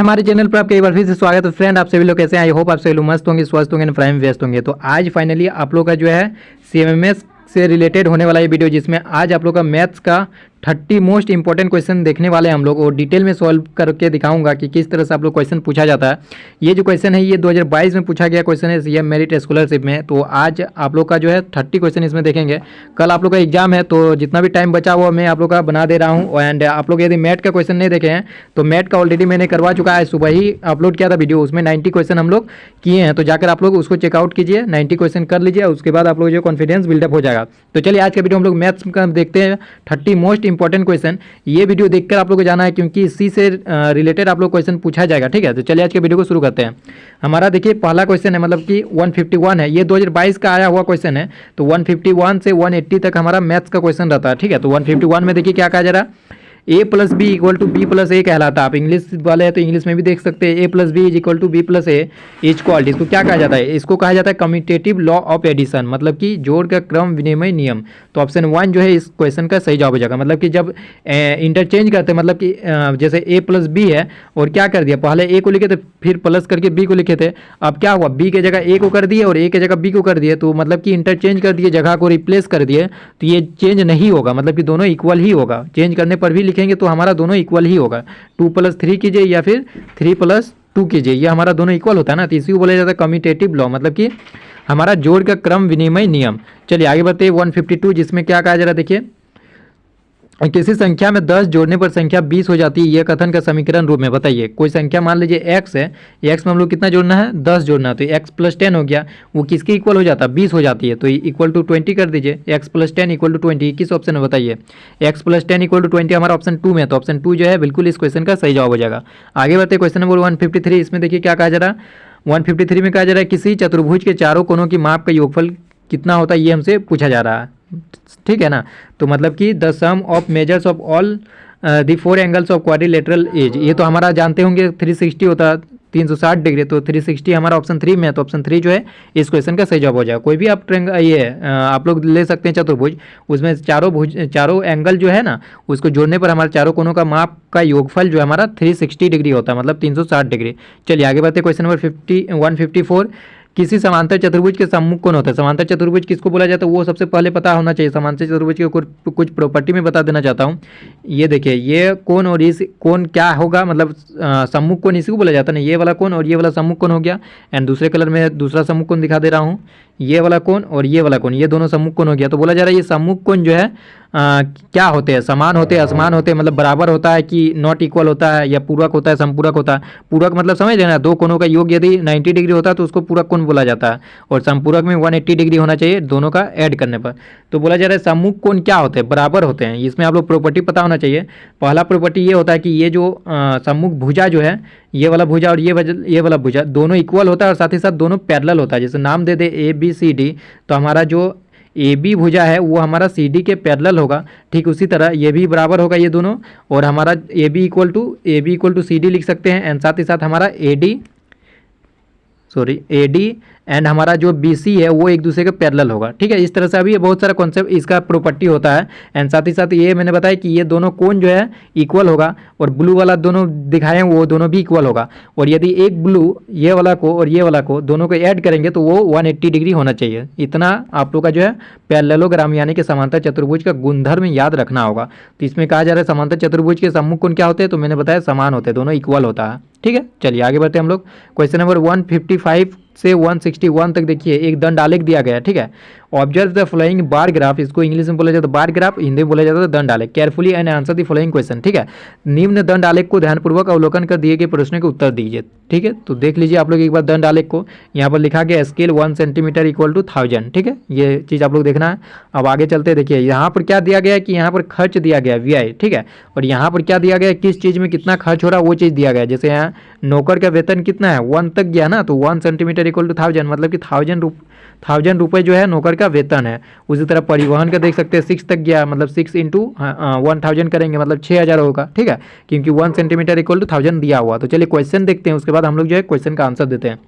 हमारे चैनल पर आपका एक बार फिर से स्वागत है। फ्रेंड, आप सभी लोग कैसे हैं? आई होप आप सभी लोग मस्त होंगे, स्वस्थ होंगे, प्राइम व्यस्त होंगे। तो आज फाइनली आप लोग का जो है CMS से रिलेटेड होने वाला ये वीडियो, जिसमें आज आप लोग का मैथ्स का 30 मोस्ट इंपॉर्टेंट क्वेश्चन देखने वाले हैं हम लोग, और डिटेल में सॉल्व करके दिखाऊंगा कि किस तरह से आप लोग क्वेश्चन पूछा जाता है। ये जो क्वेश्चन है ये 2022 में पूछा गया क्वेश्चन है CM मेरिट स्कॉलरशिप में। तो आज आप लोग का जो है 30 क्वेश्चन इसमें देखेंगे। कल आप लोग का एग्जाम है, तो जितना भी टाइम बचा हुआ मैं आप लोग का बना दे रहा हूँ। एंड आप लोग यदि मैथ का क्वेश्चन नहीं देखे हैं तो मैथ का ऑलरेडी मैंने करवा चुका है, सुबह ही अपलोड किया था वीडियो, उसमें 90 क्वेश्चन हम लोग किए हैं। तो जाकर आप लोग उसको चेकआउट कीजिए, 90 क्वेश्चन कर लीजिए, उसके बाद आप लोग जो कॉन्फिडेंस बिल्डअप हो जाएगा। तो चलिए आज का वीडियो हम लोग मैथ्स का देखते हैं 30 मोस्ट इंपॉर्टेंट क्वेश्चन। ये वीडियो देखकर आप लोग को जाना है, क्योंकि इसी से रिलेटेड आप लोग क्वेश्चन पूछा जाएगा। ठीक है, तो चलिए आज के वीडियो को शुरू करते हैं। हमारा देखिए पहला क्वेश्चन है, मतलब कि 151 है, ये 2022 का आया हुआ क्वेश्चन है। तो 151 से 180 तक हमारा मैथ्स का क्वेश्चन रहता है। ठीक है, तो 151 में देखिए क्या कहा जा रहा है, a plus B equal to B plus A कहलाता है। आप इंग्लिश वाले हैं तो इंग्लिश में भी देख सकते हैं, a plus B is equal to B plus A is क्वाल्ट। इसको क्या कहा जाता है? इसको कहा जाता है कम्यूटेटिव लॉ ऑफ एडिशन, मतलब कि जोड़ का क्रम विनिमय नियम। तो ऑप्शन 1 जो है इस क्वेश्चन का सही जवाब हो जाएगा। मतलब कि जब इंटरचेंज करते हैं, मतलब कि जैसे a प्लस बी है और क्या कर दिया, पहले a को लिखे थे फिर प्लस करके b को लिखे थे। अब क्या हुआ, b के जगह a को कर दिए और a के जगह b को कर दिए, तो मतलब कि इंटरचेंज कर दिए, जगह को रिप्लेस कर दिए। तो ये चेंज नहीं होगा, मतलब कि दोनों इक्वल ही होगा। चेंज करने पर भी लिखेंगे तो हमारा दोनों इक्वल ही होगा। 2 + 3 कीजिए या फिर 3 + 2 कीजिए, ये हमारा दोनों इक्वल होता है ना। तो इसी को बोला जाता है कम्यूटेटिव लॉ, मतलब कि हमारा जोड़ का क्रम विनिमय नियम। चलिए आगे बढ़ते हैं 152, जिसमें क्या कहा जा रहा है देखिए, किसी संख्या में 10 जोड़ने पर संख्या 20 हो जाती है, यह कथन का समीकरण रूप में बताइए। कोई संख्या मान लीजिए x है, x में हम लोग कितना जोड़ना है, 10 जोड़ना है। तो x + 10 हो गया, वो किसके इक्वल हो जाता है, 20 हो जाती है। तो इक्वल टू 20 कर दीजिए, x + 10 इक्वल टू 20। किस ऑप्शन में बताइए, x + 10 इक्वल टू 20 हमारा ऑप्शन 2 में है। तो ऑप्शन 2 जो है बिल्कुल इस क्वेश्चन का सही जवाब हो जाएगा। आगे बढ़ते क्वेश्चन नंबर 153, इसमें देखिए क्या कहा जा रहा है। 153 में कहा जा रहा है किसी चतुर्भुज के चारों कोनों की माप का योगफल कितना होता है, ये हमसे पूछा जा रहा है। ठीक है ना, तो मतलब कि the sum of measures of all the 4 angles of quadrilateral as, ये तो हमारा जानते होंगे 360 होता है, 360 डिग्री। तो 360 हमारा ऑप्शन 3 में है। तो ऑप्शन 3 जो है इस क्वेश्चन का सही जवाब हो जाएगा। कोई भी आप आप लोग ले सकते हैं चतुर्भुज, उसमें चारों एंगल जो है ना, उसको जोड़ने पर हमारे चारों कोनों का माप का योगफल जो है हमारा 360 डिग्री होता है, मतलब 360 डिग्री। चलिए आगे बढ़ते क्वेश्चन नंबर 154, किसी समांतर चतुर्भुज के सम्मुख कोण होता है। समांतर चतुर्भुज किसको बोला जाता है वो सबसे पहले पता होना चाहिए। समांतर चतुर्भुज के कुछ प्रॉपर्टी में बता देना चाहता हूँ। ये देखिए, ये कोण और इस कोण क्या होगा, मतलब सम्मुख कोण इसी को बोला जाता है ना। ये वाला कोण और ये वाला सम्मुख कोण हो गया। एंड दूसरे कलर में दूसरा सम्मुख कोण दिखा दे रहा हूँ, ये वाला कोण और ये वाला कोण, ये दोनों सम्मुख कोण हो गया। तो बोला जा रहा है ये सम्मुख कोण जो है क्या होते हैं, समान होते हैं, असमान होते हैं, मतलब बराबर होता है कि नॉट इक्वल होता है, या पूरक होता है, समपूरक होता है। पूरक मतलब समझ लेना, दो कोणों का योग यदि 90 डिग्री होता है तो उसको पूरक कोण बोला जाता है, और समपूरक में 180 डिग्री होना चाहिए दोनों का ऐड करने पर। तो बोला जा रहा है सम्मुख कोण क्या होते हैं, बराबर होते हैं। इसमें आप लोग प्रॉपर्टी पता होना चाहिए। पहला प्रॉपर्टी ये होता है कि ये जो सम्मुख भुजा जो है, ये वाला भुजा और ये वाला भुजा दोनों इक्वल होता है, और साथ ही साथ दोनों पैरेलल होता है। जैसे नाम दे दे ABCD, तो हमारा जो AB भुजा है वो हमारा CD के पैरेलल होगा। ठीक उसी तरह ये भी बराबर होगा ये दोनों, और हमारा AB इक्वल टू CD लिख सकते हैं। एंड साथ ही साथ हमारा AD एंड हमारा जो BC है वो एक दूसरे के पैरेलल होगा। ठीक है, इस तरह से अभी बहुत सारा कॉन्सेप्ट इसका प्रॉपर्टी होता है। एंड साथ ही साथ ये मैंने बताया कि ये दोनों कोण जो है इक्वल होगा, और ब्लू वाला दोनों दिखाए हैं वो दोनों भी इक्वल होगा। और यदि एक ब्लू ये वाला को और ये वाला को दोनों को ऐड करेंगे तो वो 180 डिग्री होना चाहिए। इतना आप लोग का जो है पैरेललोग्राम यानी कि समांतर चतुर्भुज का गुणधर्म याद रखना होगा। तो इसमें कहा जा रहा है समांतर चतुर्भुज के सम्मुख कोण क्या होते हैं, तो मैंने बताया समान होते हैं, दोनों इक्वल होता है। ठीक है, चलिए आगे बढ़ते हैं हम लोग। क्वेश्चन नंबर 155 से 161 तक देखिए, एक दंडालेख दिया गया है। ठीक है, observe the following bar graph, इसको इंग्लिश में बोला जाता है बार ग्राफ, हिंदी में बोला जाता है दंडालेख। Carefully and answer the following question. ठीक है, निम्न दंडालेख को ध्यानपूर्वक अवलोकन कर दिए गए प्रश्नों के उत्तर दीजिए। ठीक है, तो देख लीजिए आप लोग एक बार दंडालेख को। यहाँ पर लिखा गया स्केल 1 सेंटीमीटर इक्वल टू 1000। ठीक है, ये चीज़ आप लोग देखना है। अब आगे चलते देखिए, यहाँ पर क्या दिया गया है कि यहाँ पर खर्च दिया गया VI। ठीक है, और यहाँ पर क्या दिया गया है, किस चीज़ में कितना खर्च हो रहा है वो चीज़ दिया गया है। जैसे यहाँ नौकर का वेतन कितना है, 1 तक गया ना, तो 1 सेंटीमीटर इक्वल टू 1000, मतलब कि 1000 रुपये जो है नौकर का वेतन है। उसी तरह परिवहन का देख सकते हैं 6 तक गया, मतलब 6 × 1000 करेंगे मतलब 6000 होगा। ठीक है, क्योंकि 1 सेंटीमीटर इक्वल टू 1000 दिया हुआ। तो चलिए क्वेश्चन देखते हैं, उसके बाद हम लोग जो है क्वेश्चन का आंसर देते हैं।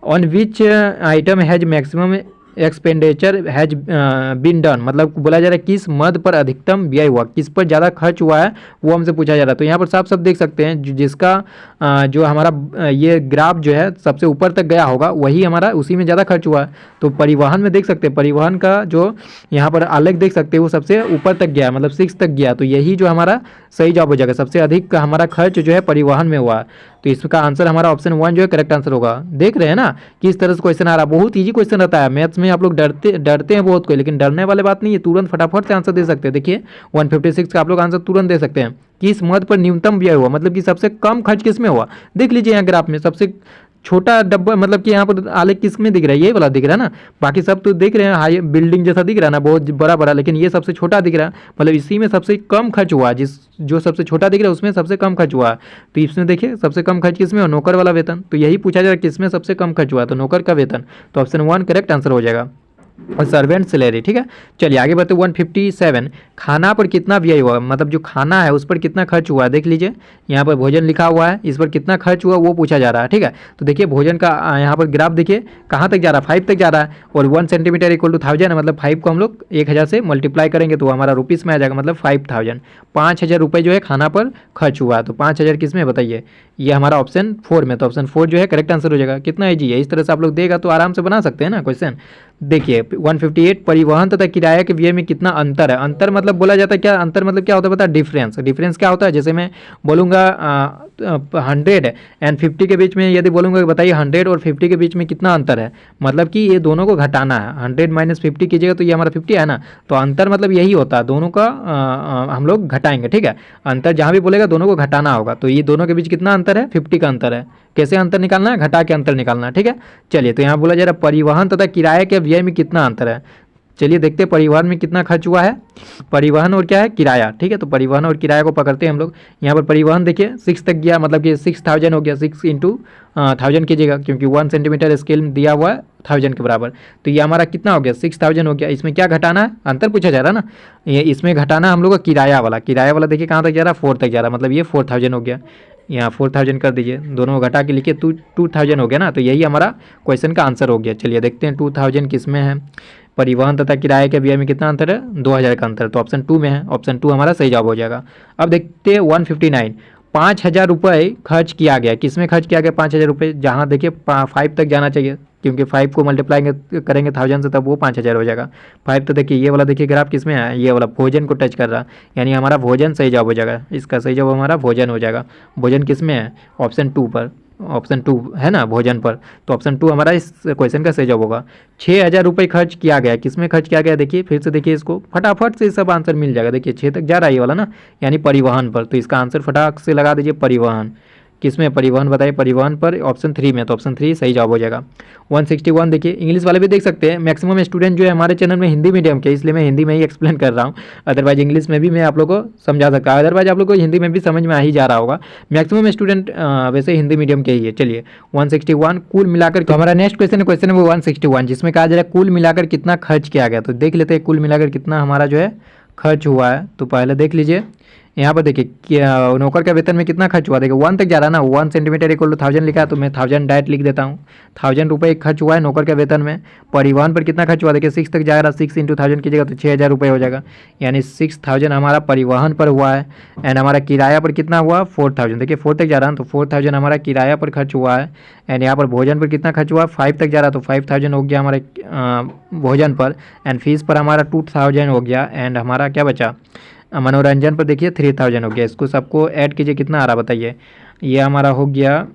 On which item has maximum expenditure has been done, मतलब बोला जा रहा है किस मद पर अधिकतम व्यय हुआ, किस पर ज़्यादा खर्च हुआ है वो हमसे पूछा जा रहा है। तो यहाँ पर साफ साफ देख सकते हैं जिसका जो हमारा ये ग्राफ जो है सबसे ऊपर तक गया होगा वही हमारा उसी में ज़्यादा खर्च हुआ है। तो परिवहन में देख सकते हैं, परिवहन का जो यहाँ पर आलेख देख सकते हैं वो सबसे ऊपर तक गया, मतलब 6 तक गया। तो यही जो हमारा सही जवाब हो जाएगा, सबसे अधिक हमारा खर्च जो है परिवहन में हुआ। तो इसका आंसर हमारा ऑप्शन 1 जो है करेक्ट आंसर होगा। देख रहे हैं ना किस तरह से क्वेश्चन आ रहा है, बहुत ईजी क्वेश्चन रहता है। मैथ्स में आप लोग डरते हैं बहुत कोई, लेकिन डरने वाले बात नहीं है, तुरंत फटाफट से आंसर दे सकते हैं। देखिए 156 का आप लोग आंसर तुरंत दे सकते हैं। किस मद पर न्यूनतम व्यय हुआ, मतलब कि सबसे कम खर्च किस में हुआ। देख लीजिए यहाँ ग्राफ में सबसे छोटा डब्बा, मतलब कि यहाँ पर आलेख किस में दिख रहा है, ये वाला दिख रहा है ना। बाकी सब तो देख रहे हैं हाई बिल्डिंग जैसा दिख रहा है ना, बहुत बड़ा बड़ा, लेकिन ये सबसे छोटा दिख रहा है, मतलब इसी में सबसे कम खर्च हुआ। जो सबसे छोटा दिख रहा है उसमें सबसे कम खर्च हुआ। तो इसमें देखिए सबसे कम खर्च किसमें हो, नौकर वाला वेतन। तो यही पूछा जाएगा किसमें सबसे कम खर्च हुआ, तो नौकर का वेतन। तो ऑप्शन 1 करेक्ट आंसर हो जाएगा, और सर्वेंट सैलरी। ठीक है, चलिए आगे बढ़ते। 157 खाना पर कितना व्यय हुआ, मतलब जो खाना है उस पर कितना खर्च हुआ। देख लीजिए यहाँ पर भोजन लिखा हुआ है, इस पर कितना खर्च हुआ वो पूछा जा रहा है। ठीक है, तो देखिए भोजन का यहाँ पर ग्राफ देखिए कहाँ तक जा रहा है, 5 तक जा रहा है, और 1 सेंटीमीटर इक्वल टू 1000 है, मतलब 5 को हम लोग 1000 से मल्टीप्लाई करेंगे तो हमारा रुपीज़ में आ जाएगा, मतलब 5000। 5000 रुपये जो है खाना पर खर्च हुआ। तो 5000 किस में बताइए, ये हमारा ऑप्शन 4 में। तो ऑप्शन 4 जो है करेक्ट आंसर हो जाएगा। कितना ईजी है, इस तरह से आप लोग देगा तो आराम से बना सकते हैं ना क्वेश्चन। देखिए 158 परिवहन तथा किराया के व्यय में कितना अंतर है। अंतर मतलब बोला जाता है क्या, अंतर मतलब क्या होता है पता है, डिफरेंस। डिफरेंस क्या होता है, जैसे मैं बोलूँगा 100 एंड 50 के बीच में यदि बोलूँगा बताइए 100 और 50 के बीच में कितना अंतर है, मतलब कि ये दोनों को घटाना है। 100 माइनस 50 कीजिएगा तो ये हमारा 50 है ना। तो अंतर मतलब यही होता है, दोनों का हम लोग घटाएंगे। ठीक है, अंतर जहाँ भी बोलेगा दोनों को घटाना होगा। तो ये दोनों के बीच कितना अंतर है, 50 का अंतर है। कैसे अंतर निकालना है, घटा के अंतर निकालना है। ठीक है, चलिए तो यहाँ बोला जा रहा है परिवहन तथा किराए के व्यय में कितना अंतर है। चलिए देखते हैं परिवहन में कितना खर्च हुआ है, परिवहन और क्या है, किराया। ठीक है, तो परिवहन और किराया को पकड़ते हैं हम लोग। यहाँ पर परिवहन देखिए 6 तक गया, मतलब कि 6000 हो गया। 6 इंटू 1000 कीजिएगा, क्योंकि 1 सेंटीमीटर स्केल दिया हुआ है 1000 के बराबर। तो ये हमारा कितना हो गया, 6000 हो गया। इसमें क्या घटाना है, अंतर पूछा जा रहा है ना, ये इसमें घटाना हम लोग का किराया वाला। किराया वाला देखिए कहाँ तक जा रहा है, 4 तक जा रहा है, मतलब ये 4000 हो गया। यहाँ 4000 कर दीजिए, दोनों घटा के लिखिए 2000 हो गया ना। तो यही हमारा क्वेश्चन का आंसर हो गया। चलिए देखते हैं 2000 किस में है, परिवहन तथा किराए के व्यय में कितना अंतर है, 2000 का अंतर। तो ऑप्शन 2 में है, ऑप्शन 2 हमारा सही जवाब हो जाएगा। अब देखते हैं 159 5000 रुपये खर्च किया गया, किस में खर्च किया गया 5000 रुपये। जहाँ देखिए 5 तक जाना चाहिए, क्योंकि 5 को मल्टीप्लाई करेंगे 1000 से तब वो 5000 हो जाएगा। 5 तो देखिए ये वाला देखिए ग्राफ किस में है, ये वाला भोजन को टच कर रहा, यानी हमारा भोजन सही जवाब हो जाएगा। इसका सही जवाब हमारा भोजन हो जाएगा। भोजन किस में है, ऑप्शन 2 पर, ऑप्शन 2 है ना भोजन पर। तो ऑप्शन 2 हमारा इस क्वेश्चन का सही जवाब होगा। 6000 रुपये खर्च किया गया, किस में खर्च किया गया, देखिए फिर से देखिए इसको फटाफट से सब आंसर मिल जाएगा। देखिए 6 तक जा रहा है ये वाला ना, यानी परिवहन पर। तो इसका आंसर फटाक से लगा दीजिए, परिवहन। किस में, परिवहन बताइए, परिवहन पर ऑप्शन 3 में। तो ऑप्शन 3 सही जवाब हो जाएगा। 161 देखिए इंग्लिश वाले भी देख सकते हैं। मैक्सिमम स्टूडेंट जो है हमारे चैनल में हिंदी मीडियम के, इसलिए मैं हिंदी में ही एक्सप्लेन कर रहा हूँ। अदरवाइज इंग्लिश में भी मैं आप लोग को समझा सकता हूँ, अदरवाइज आप लोग को हिंदी में भी समझ में आ ही जा रहा होगा। मैक्सिमम स्टूडेंट वैसे हिंदी मीडियम के ही है। चलिए 161 कुल मिलाकर, तो हमारा नेक्स्ट क्वेश्चन है क्वेश्चन नंबर 161, जिसमें कहा जा रहा है कुल मिलाकर कितना खर्च किया गया। तो देख लेते हैं कुल मिलाकर कितना हमारा जो है खर्च हुआ है। तो पहले देख लीजिए यहाँ पर देखिए नौकर का वेतन में कितना खर्च हुआ, देखिए 1 तक जा रहा है ना, 1 सेंटीमीटर इक्वल टू 1000 लिखा है, तो मैं 1000 डायरेक्ट लिख देता हूँ। 1000 रुपये खर्च हुआ है नौकर के वेतन में। परिवहन पर कितना खर्च हुआ, देखिए 6 तक जा रहा है, 6 इंटू 1000 कीजिएगा तो 6000 रुपये हो जाएगा, यानी 6000 हमारा परिवहन पर हुआ है। एंड हमारा किराया पर कितना हुआ, 4000, देखिए 4 तक जा रहा है तो 4000 हमारा किराया पर खर्च हुआ है। एंड यहाँ पर भोजन पर कितना खर्च हुआ, 5 तक जा रहा है तो 5000 हो गया हमारे भोजन पर। एंड फीस पर हमारा 2000 हो गया। एंड हमारा क्या बचा, मनोरंजन पर देखिए 3000 हो गया। इसको सबको ऐड कीजिए कितना आ रहा बताइए, ये हमारा हो गया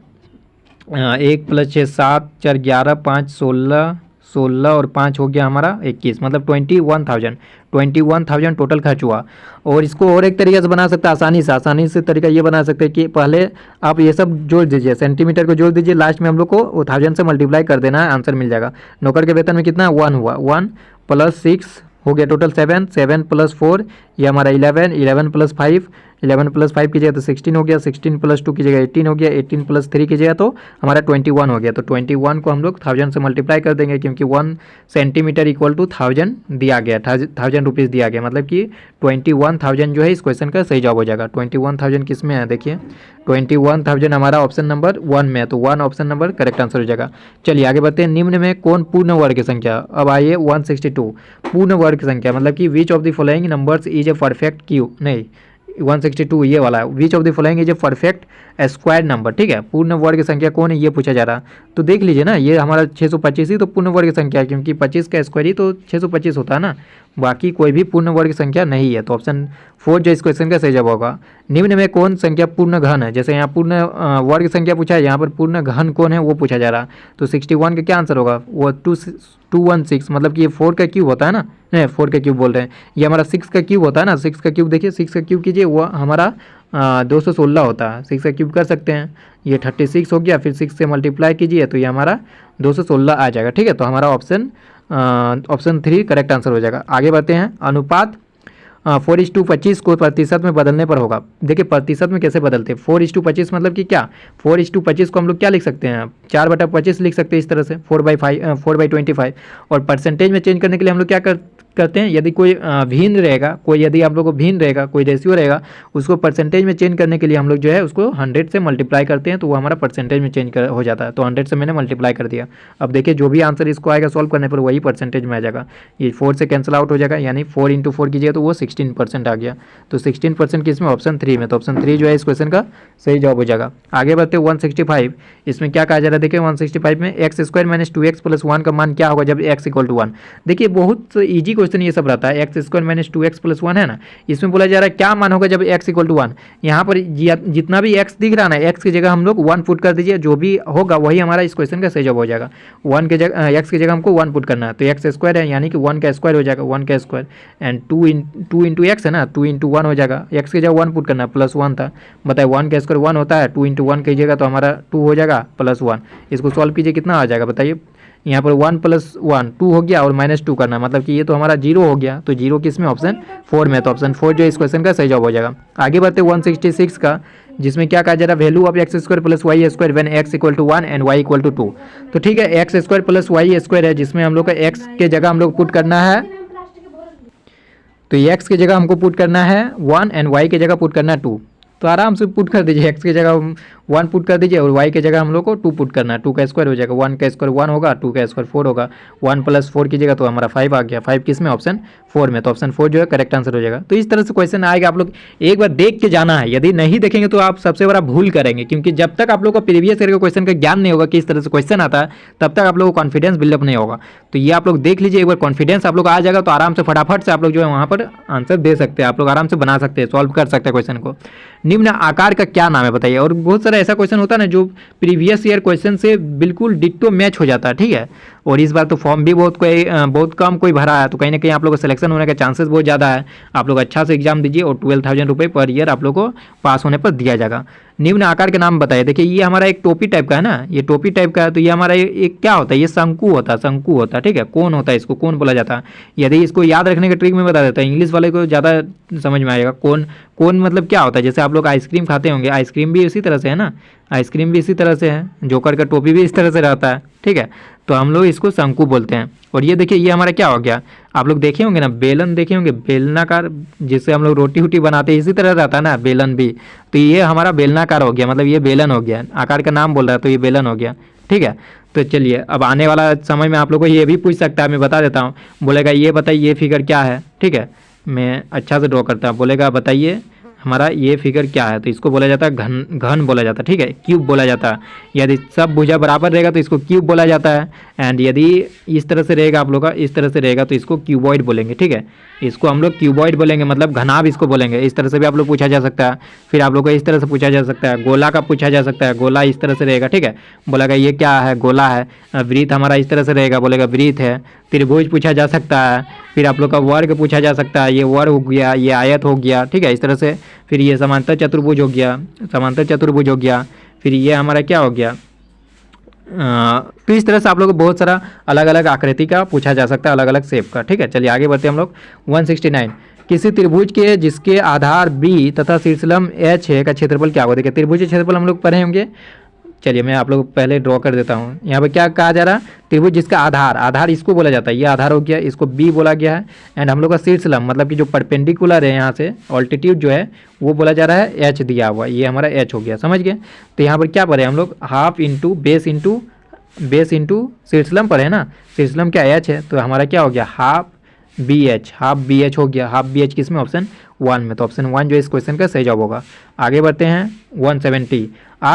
1 + 6 7 4 11 5 16 16 और 5 हो गया हमारा 21, मतलब 21,000 टोटल खर्च हुआ। और इसको और एक तरीके से बना सकते हैं, आसानी से तरीका ये बना सकते हैं कि पहले आप ये सब जोड़ दीजिए, सेंटीमीटर को जोड़ दीजिए, लास्ट में हम लोग को 1000 से मल्टीप्लाई कर देना है, आंसर मिल जाएगा। नौकर के वेतन में कितना 1 हुआ, 1 + 6 हो गया टोटल 7 + 4 ये हमारा 11 + 5 11 + 5 कीजिएगा तो 16 हो गया, 16 + 2 कीजिएगा 18 हो गया, 18 + 3 कीजिएगा तो हमारा 21 हो गया। तो 21 को हम लोग 1000 से मल्टीप्लाई कर देंगे, क्योंकि 1 सेंटीमीटर इक्वल टू 1000 दिया गया, 1000 रुपीज़ दिया गया, मतलब कि 21,000 जो है इस क्वेश्चन का सही जवाब हो जाएगा। 21,000 किस में है, देखिए 21,000 हमारा ऑप्शन नंबर 1 में है, तो 1 ऑप्शन नंबर करेक्ट आंसर हो जाएगा। चलिए आगे बढ़ते हैं। निम्न में कौन पूर्ण वर्ग की संख्या, अब आइए 162 पूर्ण वर्ग की संख्या, मतलब कि which of the following numbers is a perfect cube, नहीं 162 ये वाला है। Which of the following is a perfect square number, ठीक है, पूर्ण वर्ग संख्या कौन है ये पूछा जा रहा। तो देख लीजिए ना, ये हमारा 625 ही तो पूर्ण वर्ग संख्या है, क्योंकि 25 का स्क्वायर ही तो 625 होता है ना, बाकी कोई भी पूर्ण वर्ग संख्या नहीं है। तो ऑप्शन 4 जो इस क्वेश्चन का सही जवाब होगा। निम्न में कौन संख्या पूर्ण घन है, जैसे यहाँ पूर्ण वर्ग संख्या पूछा है, यहाँ पर पूर्ण घन कौन है वो पूछा जा रहा। तो 61 का क्या आंसर होगा, वो 216, मतलब कि ये 4 का क्यूब होता है ना, नहीं 4 का क्यूब बोल रहे हैं, ये हमारा 6 का क्यूब होता है ना, 6 का क्यूब देखिए, 6 का क्यूब कीजिए वो हमारा 216 होता है। 6 का क्यूब कर सकते हैं, ये 36 हो गया, फिर 6 से मल्टीप्लाई कीजिए तो ये हमारा 216 आ जाएगा, ठीक है। तो हमारा ऑप्शन 3 करेक्ट आंसर हो जाएगा। आगे बढ़ते हैं। अनुपात 4:25 को प्रतिशत में बदलने पर होगा। देखिए प्रतिशत में कैसे बदलते हैं, 4:25 मतलब कि क्या, 4:25 को हम लोग क्या लिख सकते हैं, 4/25 लिख सकते हैं इस तरह से, 4/25। और परसेंटेज में चेंज करने के लिए हम लोग क्या करते हैं, यदि कोई भिन्न रहेगा, कोई यदि आप लोग को भिन्न रहेगा, कोई रेशियो रहेगा, उसको परसेंटेज में चेंज करने के लिए हम लोग जो है उसको 100 से मल्टीप्लाई करते हैं, तो वो हमारा परसेंटेज में चेंज हो जाता है। तो 100 से मैंने मल्टीप्लाई कर दिया। अब देखिए जो भी आंसर इसको आएगा सॉल्व करने पर वही परसेंटेज में आ जाएगा। ये 4 से कैंसिल आउट हो जाएगा, यानी 4 × 4 कीजिएगा तो वो 16% आ गया। तो 16% किसमें, ऑप्शन 3 में। तो ऑप्शन 3 जो है इस क्वेश्चन का सही जवाब हो जाएगा। आगे बढ़ते 165, इसमें क्या कहा जा रहा है, देखिए 165 में x² - 2x + 1 का मान क्या होगा जब x = 1। देखिए बहुत ईजी क्वेश्चन ये सब रहता है। x² - 2x + 1 है ना, इसमें बोला जा रहा है क्या मान होगा जब x = 1। यहाँ पर जितना भी x दिख रहा है ना, x की जगह हम लोग 1 पुट कर दीजिए, जो भी होगा वही हमारा इस क्वेश्चन का सही जवाब हो जाएगा। 1 के जगह x की जगह हमको 1 पुट करना है, तो x² है यानी कि 1 का स्क्वायर हो जाएगा, 1 का स्क्वायर, एंड 2 × x है ना, 2 × 1 हो जाएगा। x की जगह 1 पुट करना है, +1 था, बताइए 1 का स्क्वायर 1 होता है, 2 × 1 कीजिएगा तो हमारा 2 हो जाएगा +1। इसको सॉल्व कीजिए कितना आ जाएगा बताइए, यहाँ पर 1 + 1 2 हो गया, और -2 करना, मतलब कि ये तो हमारा 0 हो गया। तो 0 किस में, ऑप्शन 4 में। तो ऑप्शन 4 जो इस क्वेश्चन का सही जवाब हो जाएगा। आगे बढ़ते 166 का, जिसमें क्या कहा जा रहा है, value of x² + y² when x = 1 and y = 2। तो ठीक है, x² + y² है, जिसमें हम लोग का x के जगह हम लोग पुट करना है, तो x की जगह हमको पुट करना है 1 एंड y की जगह पुट करना है 2। तो आराम से पुट कर दीजिए, x की जगह 1 पुट कर दीजिए और y की जगह हम लोग को 2 पुट करना है। 2 का स्क्वायर हो जाएगा, 1 का स्क्वायर 1 होगा, 2 का स्क्वायर 4 होगा, 1 + 4 कीजिएगा तो हमारा 5 आ गया। 5 किस में, ऑप्शन 4 में। तो ऑप्शन 4 जो है करेक्ट आंसर हो जाएगा। तो इस तरह से क्वेश्चन आएगा, आप लोग एक बार देख के जाना है, यदि नहीं देखेंगे तो आप सबसे बड़ा भूल करेंगे, क्योंकि जब तक आप लोग को प्रीवियस ईयर के क्वेश्चन का ज्ञान नहीं होगा कि इस तरह से क्वेश्चन आता है, तब तक आप लोग को कॉन्फिडेंस बिल्डअप नहीं होगा। तो ये आप लोग देख लीजिए एक बार, कॉन्फिडेंस आप लोग आ जाएगा तो आराम से फटाफट से आप लोग जो है वहाँ पर आंसर दे सकते हैं, आप लोग आराम से बना सकते हैं, सॉल्व कर सकते हैं क्वेश्चन को। निम्न आकार का क्या नाम है बताइए। और बहुत सारा ऐसा क्वेश्चन होता है ना जो प्रीवियस ईयर क्वेश्चन से बिल्कुल डिट्टो मैच हो जाता है, ठीक है। और इस बार तो फॉर्म भी बहुत कम कोई भरा है, तो कहीं ना कहीं आप लोग को सिलेक्शन होने के चांसेस बहुत ज़्यादा है। आप लोग अच्छा से एग्जाम दीजिए और 12,000 रुपये पर ईयर आप लोग को पास होने पर दिया जाएगा। निम्न आकार के नाम बताइए। देखिए ये हमारा एक टोपी टाइप का है ना, ये टोपी टाइप का है, तो ये हमारा एक क्या होता है, ये शंकु होता है, ठीक है। कौन होता है, इसको कौन बोला जाता है। यदि इसको याद रखने के ट्रिक में बता देता है, इंग्लिश वाले को ज़्यादा समझ में आएगा। कौन मतलब क्या होता है, जैसे आप लोग आइसक्रीम खाते होंगे, आइसक्रीम भी इसी तरह से है ना, आइसक्रीम भी इसी तरह से है, जोकर का टोपी भी इस तरह से रहता है, ठीक है। तो हम लोग इसको शंकु बोलते हैं। और ये देखिए ये हमारा क्या हो गया, आप लोग देखे होंगे ना, बेलन देखे होंगे, बेलनाकार, जिससे हम लोग रोटी वोटी बनाते हैं, इसी तरह रहता है ना बेलन भी। तो ये हमारा बेलनाकार हो गया, मतलब ये बेलन हो गया, आकार का नाम बोल रहा है तो ये बेलन हो गया, ठीक है। तो चलिए अब आने वाला समय में आप लोग को ये भी पूछ सकता है, मैं बता देता हूँ। बोलेगा ये बताइए ये फिगर क्या है, ठीक है, मैं अच्छा से ड्रॉ करता हूँ। बोलेगा बताइए हमारा ये फिगर क्या है, तो इसको बोला जाता है घन बोला जाता है, ठीक है, क्यूब बोला जाता है। यदि सब भुजा बराबर रहेगा तो इसको क्यूब बोला जाता है, एंड यदि इस तरह से रहेगा आप लोग का, इस तरह से रहेगा तो इसको क्यूबॉइड बोलेंगे, ठीक है। इसको हम लोग क्यूबॉइड बोलेंगे, मतलब घनाभ इसको बोलेंगे। इस तरह से भी आप लोग पूछा जा सकता है। फिर आप लोग को इस तरह से पूछा जा सकता है, गोला का पूछा जा सकता है, गोला इस तरह से रहेगा, ठीक है। बोलेगा ये क्या है, गोला है। वृत्त हमारा इस तरह से रहेगा, बोलेगा वृत्त है। त्रिभुज पूछा जा सकता है। फिर आप लोग का वर्ग पूछा जा सकता है, ये वर्ग हो गया, ये आयत हो गया, ठीक है, इस तरह से। फिर ये समांतर चतुर्भुज हो गया, समांतर चतुर्भुज हो गया। फिर ये हमारा क्या हो गया, तो इस तरह से आप लोग को बहुत सारा अलग अलग आकृति का पूछा जा सकता है, अलग अलग शेप का, ठीक है। चलिए आगे बढ़ते हैं हम लोग। 169, किसी त्रिभुज के जिसके आधार B तथा शीर्षलंब H है का क्षेत्रफल क्या होगा। देखिए त्रिभुज के क्षेत्रफल हम लोग पढ़े होंगे। चलिए मैं आप लोग को पहले ड्रॉ कर देता हूँ। यहाँ पे क्या कहा जा रहा है, त्रिभुज जिसका आधार इसको बोला जाता है, ये आधार हो गया, इसको B बोला गया है। एंड हम लोग का शीर्षलंब मतलब कि जो परपेंडिकुलर है, यहाँ से ऑल्टीट्यूड जो है वो बोला जा रहा है H दिया हुआ, ये हमारा H हो गया, समझ गए। तो यहाँ पर क्या पढ़े हम लोग, हाफ इंटू बेस इंटू शीर्षलंब पढ़े ना, शीर्षलंब क्या H है, तो हमारा क्या हो गया हाफ BH, हाफ BH हो गया। हाफ BH किस में? ऑप्शन 1 में। तो ऑप्शन 1 जो इस क्वेश्चन का सही जवाब होगा। आगे बढ़ते हैं 170।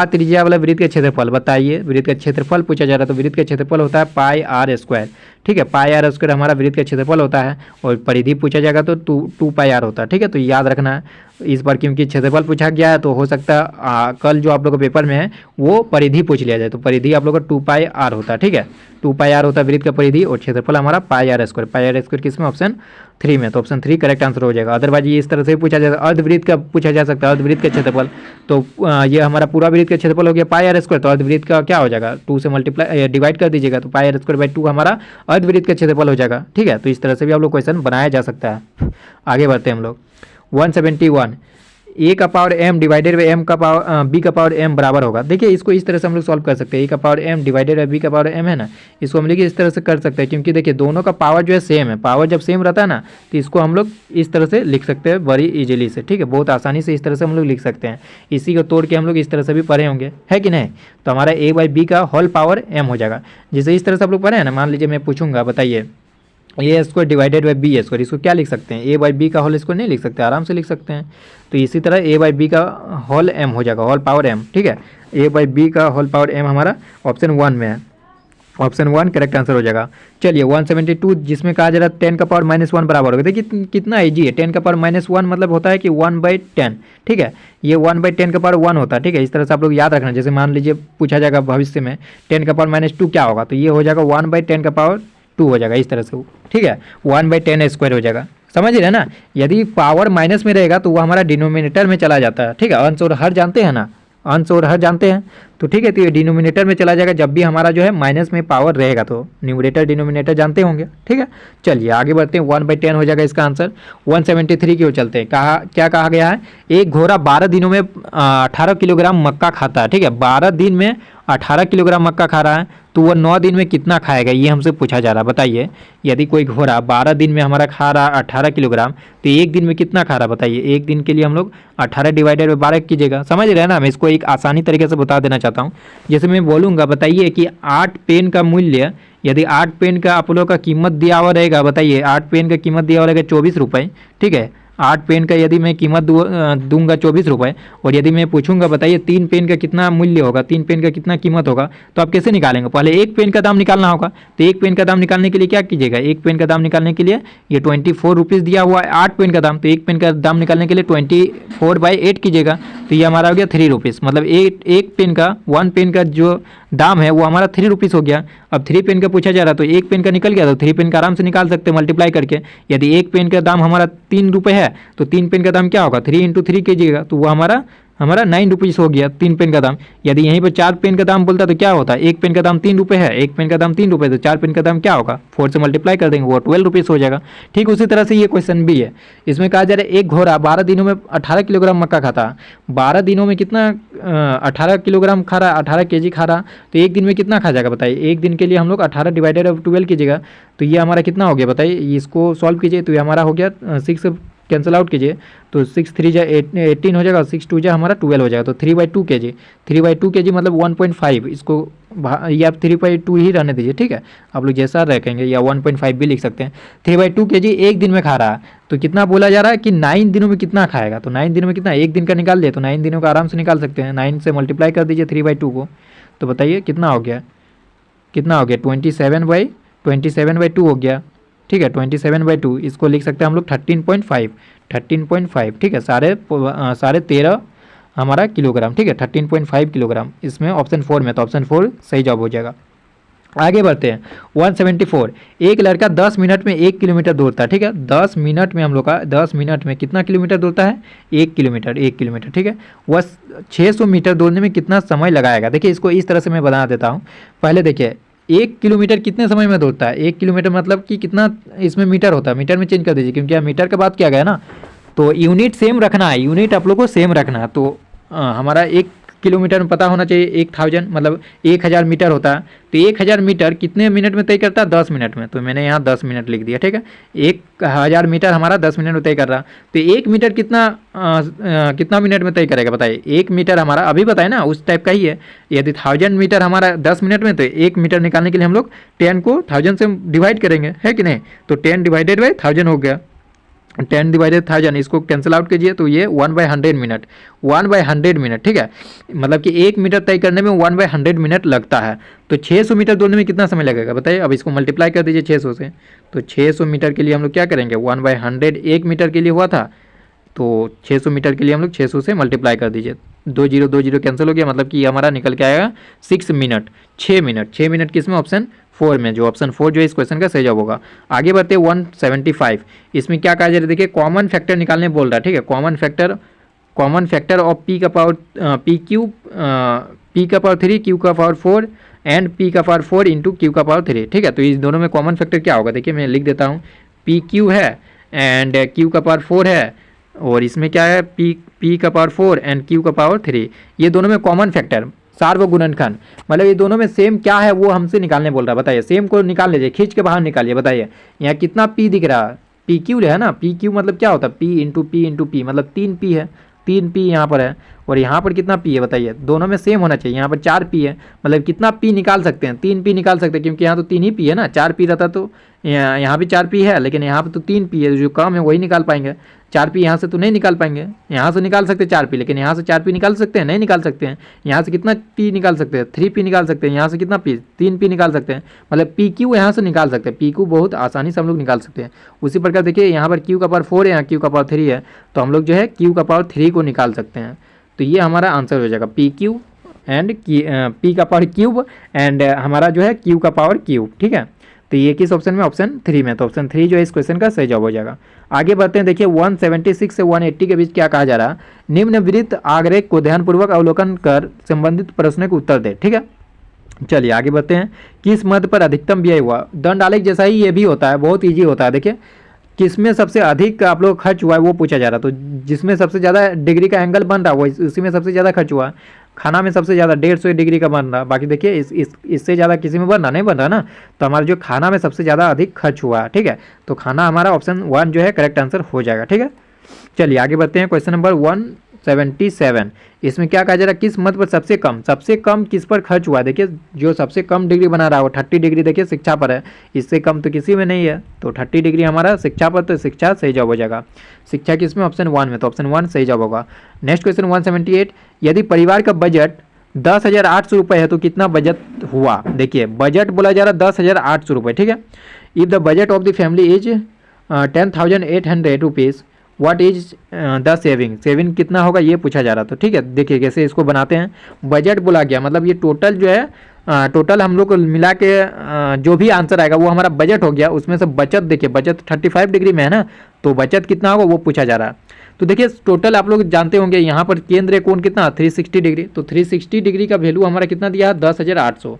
त्रिज्या वाला वृत्त का क्षेत्रफल बताइए। वृत्त का क्षेत्रफल पूछा जा रहा है, तो वृत्त का क्षेत्रफल होता है पाई आर स्क्वायर। ठीक है, पाई आर स्क्वायर हमारा वृत्त का क्षेत्रफल होता है, और परिधि पूछा जाएगा तो 2 पाई आर होता है। ठीक है, तो याद रखना है इस बार, क्योंकि क्षेत्रफल पूछा गया है तो हो सकता है कल जो आप लोग के पेपर में है वो परिधि पूछ लिया जाए। तो परिधि आप लोग का 2 पाई आर होता है। ठीक है, 2 पाई आर होता है वृत्त का परिधि, और क्षेत्रफल हमारा pi R square. Pi R square किस में? ऑप्शन 3 में। तो ऑप्शन 3 करेक्ट आंसर हो जाएगा। अदरवाइज ये इस तरह से पूछा जाता है, अर्धवृत्त का पूछा जा सकता है, अर्धवृत्त का क्षेत्रफल। तो ये हमारा पूरा वृत्त का क्षेत्रफल हो गया पाई आर स्क्वायर, तो अर्धवृत्त का क्या हो जाएगा? 2 से मल्टीप्लाई डिवाइड कर दीजिएगा, तो पाई आर स्क्वायर बाई 2 हमारा अर्धवृत्त का क्षेत्रफल हो जाएगा। ठीक है, तो इस तरह से भी आप लोग क्वेश्चन बनाया जा सकता है। आगे बढ़ते हैं हम लोग 171। ए का power m divided by m का पावर b का पावर m बराबर होगा। देखिए इसको इस तरह से हम लोग सॉल्व कर सकते हैं। ए का power m divided by b का पावर m है ना, इसको हम लोग इस तरह से कर सकते हैं, क्योंकि देखिए दोनों का पावर जो है सेम है। पावर जब सेम रहता है ना, तो इसको हम लोग इस तरह से लिख सकते हैं बड़ी इजीली से। ठीक है, बहुत आसानी से इस तरह से हम लोग लिख सकते हैं। इसी को तोड़ के हम लोग इस तरह से भी पढ़े होंगे, है कि नहीं? तो हमारा a बाई b का होल पावर m हो जाएगा। जैसे इस तरह से आप लोग पढ़े हैं ना, मान लीजिए मैं पूछूंगा, बताइए A square divided by B square, इसको क्या लिख सकते हैं? ए बाई बी का होल स्क्वायर नहीं लिख सकते? आराम से लिख सकते हैं। तो इसी तरह ए बाई बी का होल m हो जाएगा, होल पावर m। ठीक है, ए बाई बी का होल पावर m हमारा ऑप्शन 1 में है। ऑप्शन 1 करेक्ट आंसर हो जाएगा। चलिए 172, जिसमें कहा जा रहा है 10 का पावर -1 बराबर होगा। देखिए कितना ईजी है। 10 का पावर -1 मतलब होता है कि 1/10। ठीक है, ये 1/10 का पावर 1 होता है। ठीक है, इस तरह से आप लोग याद रखना। जैसे मान लीजिए पूछा जाएगा भविष्य में 10 का पावर -2 क्या होगा, तो ये हो जाएगा 1/10 का पावर 2 हो जाएगा इस तरह से। ठीक है, 1/10 स्क्वायर हो जाएगा। समझ रहे हैं ना? यदि पावर माइनस में रहेगा तो वो हमारा डिनोमिनेटर में चला जाता है। ठीक है, अंश और हर जानते हैं ना, अंश और हर जानते हैं। तो ठीक है, तो ये डिनोमिनेटर में चला जाएगा जब भी हमारा जो है माइनस में पावर रहेगा। तो न्यूमरेटर डिनोमिनेटर जानते होंगे। ठीक है, चलिए आगे बढ़ते हैं। 1/10 हो जाएगा इसका आंसर। 173 की ओर चलते हैं। क्या कहा गया है? एक घोड़ा 12 दिनों में 18 किलोग्राम मक्का खाता है। ठीक है, 12 दिन में 18 किलोग्राम मक्का खा रहा है, तो वह 9 दिन में कितना खाएगा, ये हमसे पूछा जा रहा है। बताइए, यदि कोई घोड़ा 12 दिन में हमारा खा रहा है 18 किलोग्राम, तो एक दिन में कितना खा रहा है बताइए? एक दिन के लिए हम लोग 18 डिवाइडेड बाई 12 कीजिएगा। समझ रहे हैं ना? मैं इसको एक आसानी तरीके से बता देना चाहता हूँ। जैसे मैं बोलूँगा, बताइए कि 8 पेन का मूल्य, यदि 8 पेन का आप लोग का कीमत दिया हुआ रहेगा, बताइए 8 पेन का कीमत दिया हुआ रहेगा 24 रुपये। ठीक है, 8 पेन का यदि मैं कीमत दूंगा 24 रुपये, और यदि मैं पूछूंगा बताइए 3 पेन का कितना मूल्य होगा, 3 पेन का कितना कीमत होगा, तो आप कैसे निकालेंगे? पहले 1 पेन का दाम निकालना होगा। तो 1 पेन का दाम निकालने के लिए क्या कीजिएगा? 1 पेन का दाम निकालने के लिए ये 24 रुपीज़ दिया हुआ है 8 पेन का दाम, तो 1 पेन का दाम निकालने के लिए 24/8 कीजिएगा, तो ये हमारा हो गया 3 रुपीज़। मतलब एक पेन का, 1 पेन का जो दाम है वो हमारा 3 रुपीज़ हो गया। अब 3 पेन का पूछा जा रहा है, तो 1 पेन का निकल गया, तो 3 पेन का आराम से निकाल सकते हैं मल्टीप्लाई करके। यदि 1 पेन का दाम हमारा 3 रुपये है, तो 3 पेन का दाम क्या होगा? 3 × 3 कीजिएगा, तो वो हमारा 9 रुपीज़ हो गया 3 पेन का दाम। यदि यहीं पर 4 पेन का दाम बोलता तो क्या होता? 1 पेन का दाम 3 रुपये है, 1 पेन का दाम 3 रुपये, तो 4 पेन का दाम क्या होगा? 4 से मल्टीप्लाई कर देंगे, वो 12 रुपीज़ हो जाएगा। ठीक उसी तरह से ये क्वेश्चन भी है। इसमें कहा जा रहा है एक घोड़ा 12 दिनों में 18 किलोग्राम मक्का खाता है। 12 दिनों में कितना 18 किलोग्राम खा रहा, 18 kg खा रहा, तो एक दिन में कितना खा जाएगा बताइए? एक दिन के लिए हम लोग 18 डिवाइडेड बाई 12 कीजिएगा, तो ये हमारा कितना हो गया बताइए? इसको सॉल्व कीजिए, तो ये हमारा हो गया 6 कैंसिल आउट कीजिए, तो 6 3 जा 18 हो जाएगा, 6 2 जा हमारा 12 हो जाएगा। तो 3/2 kg, 3/2 kg मतलब 1.5। इसको ये आप 3/2 ही रहने दीजिए। ठीक है, आप लोग जैसा रखेंगे, या 1.5 भी लिख सकते हैं। 3/2 kg एक दिन में खा रहा है, तो कितना बोला जा रहा है कि 9 दिनों में कितना खाएगा? तो 9 दिनों में कितना, एक दिन का निकाल दिए, तो 9 दिनों का आराम से निकाल सकते हैं। 9 से मल्टीप्लाई कर दीजिए 3/2 को, तो बताइए कितना हो गया? कितना हो गया? 27/2 हो गया। ठीक है, 27/2 इसको लिख सकते हैं हम लोग 13.5। ठीक है, साढ़े 13 हमारा किलोग्राम। ठीक है, 13.5 किलोग्राम इसमें ऑप्शन 4 में, तो ऑप्शन 4 सही जवाब हो जाएगा। आगे बढ़ते हैं 174। एक लड़का 10 मिनट में 1 किलोमीटर दौड़ता है। ठीक है, 10 मिनट में हम लोग का 10 मिनट में कितना किलोमीटर दौड़ता है? 1 किलोमीटर। 1 किलोमीटर। ठीक है, वह 600 मीटर दौड़ने में कितना समय लगाएगा? देखिए इसको इस तरह से मैं बता देता हूँ। पहले देखिए 1 किलोमीटर कितने समय में दौड़ता है? 1 किलोमीटर मतलब कि कितना इसमें मीटर होता है, मीटर में चेंज कर दीजिए, क्योंकि यहाँ मीटर का बात किया गया ना, तो यूनिट सेम रखना है, यूनिट आप लोग को सेम रखना है। तो हमारा 1 किलोमीटर में पता होना चाहिए 1000 मतलब 1000 मीटर होता है। तो 1000 मीटर कितने मिनट में तय करता है? 10 मिनट में। तो मैंने यहाँ 10 मिनट लिख दिया, ठीक है। 1000 मीटर हमारा 10 मिनट में तय कर रहा। तो 1 मीटर कितना मिनट में तय करेगा बताइए? 1 मीटर हमारा अभी बताए ना उस टाइप का ही है। यदि 1000 मीटर हमारा 10 मिनट में, तो 1 मीटर निकालने के लिए हम लोग 10 को 1000 से डिवाइड करेंगे, है कि नहीं? तो 10 डिवाइडेड बाई 1000 हो गया। 10 डिवाइडेड 1000, इसको कैंसिल आउट कीजिए तो ये 1/100 मिनट, 1/100 मिनट, ठीक है। मतलब कि 1 मीटर तय करने में 1/100 मिनट लगता है। तो 600 मीटर दौड़ने में कितना समय लगेगा बताइए? अब इसको मल्टीप्लाई कर दीजिए 600 से। तो 600 मीटर के लिए हम लोग क्या करेंगे? 1/100 1 मीटर के लिए हुआ था, तो 600 मीटर के लिए हम लोग 600 से मल्टीप्लाई कर दीजिए। 2 0 कैंसिल हो गया, मतलब कि हमारा निकल के आएगा 6 मिनट, 6 मिनट। 6 मिनट किस में? ऑप्शन 4 में, जो ऑप्शन 4 जो है इस क्वेश्चन का सही जवाब होगा। आगे बढ़ते 175। इसमें क्या कहा जा रहा है देखिए, कॉमन फैक्टर निकालने बोल रहा है, ठीक है। कॉमन फैक्टर ऑफ पी का पावर पी का पावर 3, क्यू का पावर 4 एंड पी का पावर 4 इंटू क्यू का पावर 3, ठीक है। तो इस दोनों में कॉमन फैक्टर क्या होगा देखिए, मैं लिख देता हूँ। पी क्यू है एंड क्यू का पावर 4 है, और इसमें क्या है? पी का पावर 4 एंड क्यू का पावर 3। ये दोनों में कॉमन फैक्टर सार्वगुणनखंड, मतलब ये दोनों में सेम क्या है वो हमसे निकालने बोल रहा है। बताइए, सेम को निकाल लीजिए, खींच के बाहर निकालिए। बताइए यहाँ कितना पी दिख रहा है? पी क्यू है ना। पी क्यू मतलब क्या होता है? पी इंटू पी मतलब 3 पी है, 3 पी यहाँ पर है, और यहाँ पर कितना पी है बताइए? दोनों में सेम होना चाहिए। यहाँ पर 4 पी है, मतलब कितना पी निकाल सकते हैं? 3 पी निकाल सकते हैं, क्योंकि यहाँ तो 3 ही पी है ना। 4 पी रहता तो यहाँ भी 4 पी है, लेकिन यहाँ पर तो 3 पी है, जो कम है वही निकाल पाएंगे। 4 पी यहाँ से तो नहीं निकाल पाएंगे। यहाँ से निकाल सकते हैं 4 पी, लेकिन यहाँ से 4 पी निकाल सकते हैं? नहीं निकाल सकते हैं। यहाँ से कितना पी निकाल सकते हैं? 3 पी निकाल सकते हैं। यहाँ से कितना पी? 3 पी निकाल सकते हैं, मतलब पी क्यू यहाँ से निकाल सकते हैं। पी क्यू बहुत आसानी से हम लोग निकाल सकते हैं। उसी प्रकार देखिए यहाँ पर क्यू का पावर 4 है, यहाँ क्यू का पावर 3 है, तो हम लोग जो है क्यू का पावर 3 को निकाल सकते हैं। तो ये हमारा आंसर हो जाएगा पी क्यू एंड पी का पावर क्यूब एंड हमारा जो है क्यू का पावर क्यूब, ठीक है। तो ये किस ऑप्शन में? ऑप्शन 3 में। तो ऑप्शन 3 जो है इस क्वेश्चन का सही जवाब हो जाएगा। आगे बढ़ते हैं, देखिए 176 से 180 के बीच क्या कहा जा रहा है? निम्नलिखित आरेख को ध्यानपूर्वक अवलोकन कर संबंधित प्रश्न को उत्तर दे, ठीक है। चलिए आगे बढ़ते हैं। किस मद पर अधिकतम व्यय हुआ? दंड आलेख जैसा ही ये भी होता है, बहुत ईजी होता है। देखिए किसमें सबसे अधिक आप लोग खर्च हुआ है वो पूछा जा रहा है। तो जिसमें सबसे ज़्यादा डिग्री का एंगल बन रहा है वो उसी में सबसे ज़्यादा खर्च हुआ है। खाना में सबसे ज़्यादा 150 डिग्री का बन रहा, बाकी देखिए इससे ज़्यादा किसी में बन रहा नहीं बन रहा ना। तो हमारा जो खाना में सबसे ज़्यादा अधिक खर्च हुआ, ठीक है। तो खाना हमारा ऑप्शन 1 जो है करेक्ट आंसर हो जाएगा, ठीक है। चलिए आगे बढ़ते हैं। Question number 177। इसमें क्या कहा जा रहा है? किस मत पर सबसे कम किस पर खर्च हुआ? देखिए जो सबसे कम डिग्री बना रहा है वो 30 डिग्री देखिए शिक्षा पर है, इससे कम तो किसी में नहीं है। तो 30 डिग्री हमारा शिक्षा पर, तो शिक्षा सही जवाब हो जाएगा। शिक्षा किसमें? ऑप्शन 1 में, तो ऑप्शन 1 सही जवाब होगा। Next question 178। यदि परिवार का बजट 10,800 रुपये है तो कितना बजट हुआ? देखिए बजट बोला जा रहा है 10,800 रुपये, ठीक है। If the budget of the family is 10,800 rupees, what is the saving कितना होगा ये पूछा जा रहा था, ठीक है। देखिए कैसे इसको बनाते हैं। बजट बोला गया मतलब ये टोटल जो है टोटल हम लोग को मिला के जो भी आंसर आएगा वो हमारा बजट हो गया। उसमें से बचत देखिए, बचत 35 डिग्री में है ना, तो बचत कितना होगा वो पूछा जा रहा है। तो देखिए टोटल आप लोग जानते होंगे यहाँ पर केंद्र कोण कितना 360 डिग्री, तो 360 डिग्री का वैल्यू हमारा कितना दिया? 10,800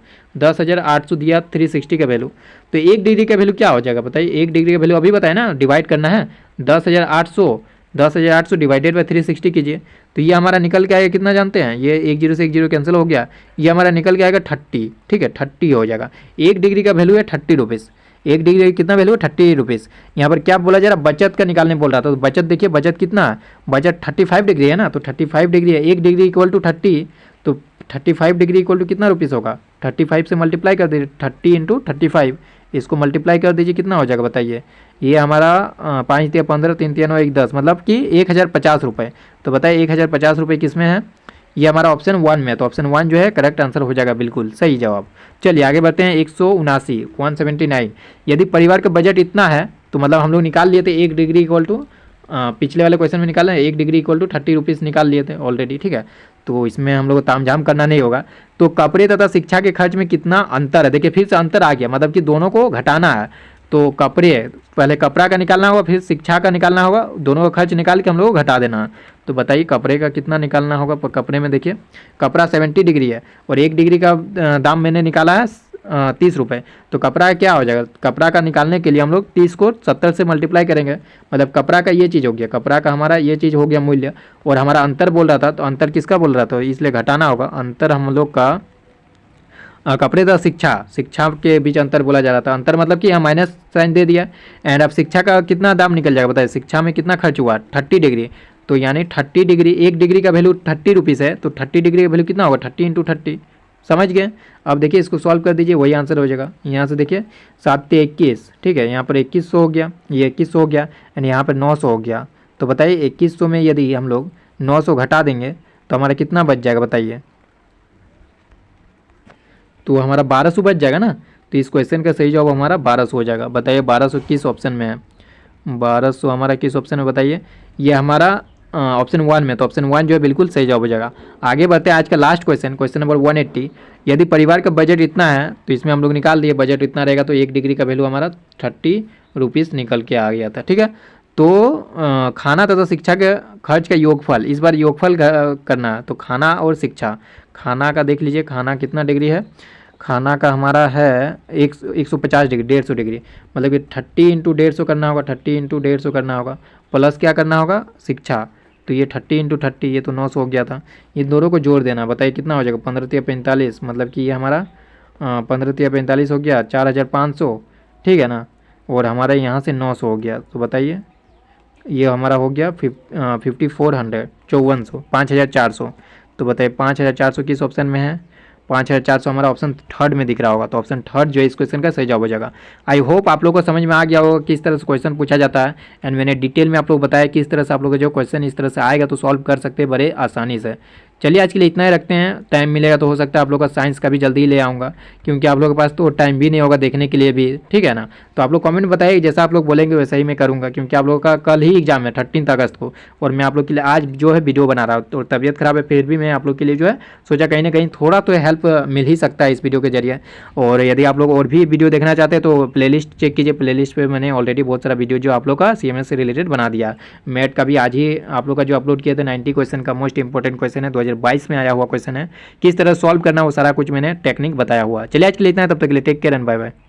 दिया 360 का वैल्यू। तो 1 डिग्री का वैल्यू क्या हो जाएगा बताइए? 1 डिग्री का वैल्यू अभी बताए ना, डिवाइड करना है 10,800 डिवाइडेड बाई 360 कीजिए। तो ये हमारा निकल के आएगा कितना जानते हैं? ये 1 0 से 1 0 कैंसिल हो गया, ये हमारा निकल के आएगा 30, ठीक है। 30 हो जाएगा। 1 डिग्री का वैल्यू है 30 रुपीज़। 1 डिग्री कितना वैल्यू है? 30 रुपीज़। यहाँ पर क्या बोला जा रहा है? बचत का निकालने बोल रहा था। तो बचत देखिए, बचत कितना है? बचत 35 डिग्री है ना, तो 35 डिग्री है। 1 डिग्री इक्वल टू 30, तो 35 डिग्री इक्वल टू कितना रुपीज़ होगा? 35 से मल्टीप्लाई कर दीजिए, 30 इंटू 35, इसको मल्टीप्लाई कर दीजिए, कितना हो जाएगा बताइए? ये हमारा 5 × 15 3 × 9 1 10, मतलब कि 1050 रुपये। तो बताइए 1050 रुपये किस में है? ये हमारा ऑप्शन 1 में, तो ऑप्शन 1 जो है करेक्ट आंसर हो जाएगा, बिल्कुल सही जवाब। चलिए आगे बढ़ते हैं। 179 यदि परिवार का बजट इतना है तो मतलब हम लोग निकाल लिए थे 1 डिग्री इक्वल टू पिछले वाले क्वेश्चन में निकाला है 1 डिग्री इक्वल टू 30 रुपीज़ निकाल लिए थे ऑलरेडी, ठीक है। तो इसमें हम लोग को तामझाम करना नहीं होगा। तो कपड़े तथा शिक्षा के खर्च में कितना अंतर है? देखिए फिर से अंतर आ गया, मतलब कि दोनों को घटाना है। तो कपड़े पहले कपड़ा का निकालना होगा, फिर शिक्षा का निकालना होगा, दोनों का खर्च निकाल के हम लोग को घटा देना है। तो बताइए कपड़े का कितना निकालना होगा? कपड़े में देखिए कपड़ा 70 डिग्री है और 1 डिग्री का दाम मैंने निकाला है 30 रुपये। तो कपड़ा का क्या हो जाएगा, कपड़ा का निकालने के लिए हम लोग 30 को 70 से मल्टीप्लाई करेंगे, मतलब कपड़ा का ये चीज़ हो गया, कपड़ा का हमारा ये चीज़ हो गया मूल्य। और हमारा अंतर बोल रहा था, तो अंतर किसका बोल रहा था, इसलिए घटाना होगा। अंतर हम लोग का कपड़े का शिक्षा के बीच अंतर बोला जा रहा था। अंतर मतलब कि हम माइनस साइन दे दिया। एंड अब शिक्षा का कितना दाम निकल जाएगा बताइए, शिक्षा में कितना खर्च हुआ 30 डिग्री। तो यानी 30 डिग्री, 1 डिग्री का वैल्यू 30 रुपीज़ है, तो 30 डिग्री का वैल्यू कितना होगा 30 इंटू 30। समझ गए। अब देखिए इसको सॉल्व कर दीजिए, वही आंसर हो जाएगा। यहाँ से देखिए 7 × 21, ठीक है, यहाँ पर 2100 हो गया, ये 2100 हो गया, एंड यहाँ पर 900 हो गया। तो बताइए 2100 में यदि हम लोग 900 घटा देंगे तो हमारा कितना बच जाएगा बताइए, तो हमारा 1200 बच जाएगा ना। तो इस क्वेश्चन का सही जवाब हमारा 1200 हो जाएगा। बताइए 1200 किस ऑप्शन में है, 1200 हमारा किस ऑप्शन में बताइए। ये हमारा ऑप्शन 1 में, तो ऑप्शन 1 जो है बिल्कुल सही जवाब हो जाएगा। आगे बढ़ते हैं आज का लास्ट क्वेश्चन, क्वेश्चन नंबर 180। यदि परिवार का बजट इतना है, तो इसमें हम लोग निकाल दिए बजट इतना रहेगा, तो 1 डिग्री का वैल्यू हमारा 30 रुपीज़ निकल के आ गया था। ठीक है, तो खाना तथा शिक्षा के खर्च का योगफल, इस बार योगफल करना है। तो खाना और शिक्षा, खाना का देख लीजिए, खाना कितना डिग्री है, खाना का हमारा है 150 डिग्री, 150 डिग्री, मतलब कि 30 इंटू 150 करना होगा, 30 इंटू 150 करना होगा, प्लस क्या करना होगा शिक्षा। तो ये 30 इंटू 30, ये तो 900 हो गया था। ये दोनों को जोड़ देना, बताइए कितना हो जाएगा, 15 × 45, मतलब कि ये हमारा 15 × 45 हो गया 4500, ठीक है ना। और हमारा यहाँ से 900 हो गया, तो बताइए ये हमारा हो गया 5400, 5400, 5400। तो बताइए 5400 किस ऑप्शन में है, 5400 हमारा ऑप्शन थर्ड में दिख रहा होगा। तो ऑप्शन थर्ड जो है इस क्वेश्चन का सही जवाब हो जाएगा। आई होप आप लोगों को समझ में आ गया होगा किस तरह से क्वेश्चन पूछा जाता है। एंड मैंने डिटेल में आप लोग बताया किस तरह से आप लोग जो क्वेश्चन इस तरह से आएगा तो सॉल्व कर सकते हैं बड़े आसानी से। चलिए आज के लिए इतना ही रखते हैं, टाइम मिलेगा तो हो सकता है आप लोग का साइंस का भी जल्दी ही ले आऊँगा, क्योंकि आप लोगों के पास तो टाइम भी नहीं होगा देखने के लिए भी, ठीक है ना। तो आप लोग कमेंट बताइए, जैसा आप लोग बोलेंगे वैसा ही मैं करूँगा, क्योंकि आप लोगों का कल ही एग्जाम है 13 अगस्त को, और मैं आप लोग के लिए आज जो है वीडियो बना रहा हूँ। तो तबीयत खराब है फिर भी मैं आप लोग के लिए जो है सोचा कहीं ना कहीं थोड़ा तो हेल्प मिल ही सकता है इस वीडियो के जरिए। और यदि आप लोग और भी वीडियो देखना चाहते हैं तो प्लेलिस्ट चेक कीजिए, प्लेलिस्ट पे मैंने ऑलरेडी बहुत सारा वीडियो जो आप लोग का CMS से रिलेटेड बना दिया। मैथ का भी आज ही आप लोग का जो अपलोड किया था 90 क्वेश्चन का मोस्ट इंपॉर्टेंट क्वेश्चन है, 2022 में आया हुआ क्वेश्चन है, किस तरह सॉल्व करना वो सारा कुछ मैंने टेक्निक बताया हुआ। चलिए आज के लिए इतना है, तब तक के लिए take care and bye bye.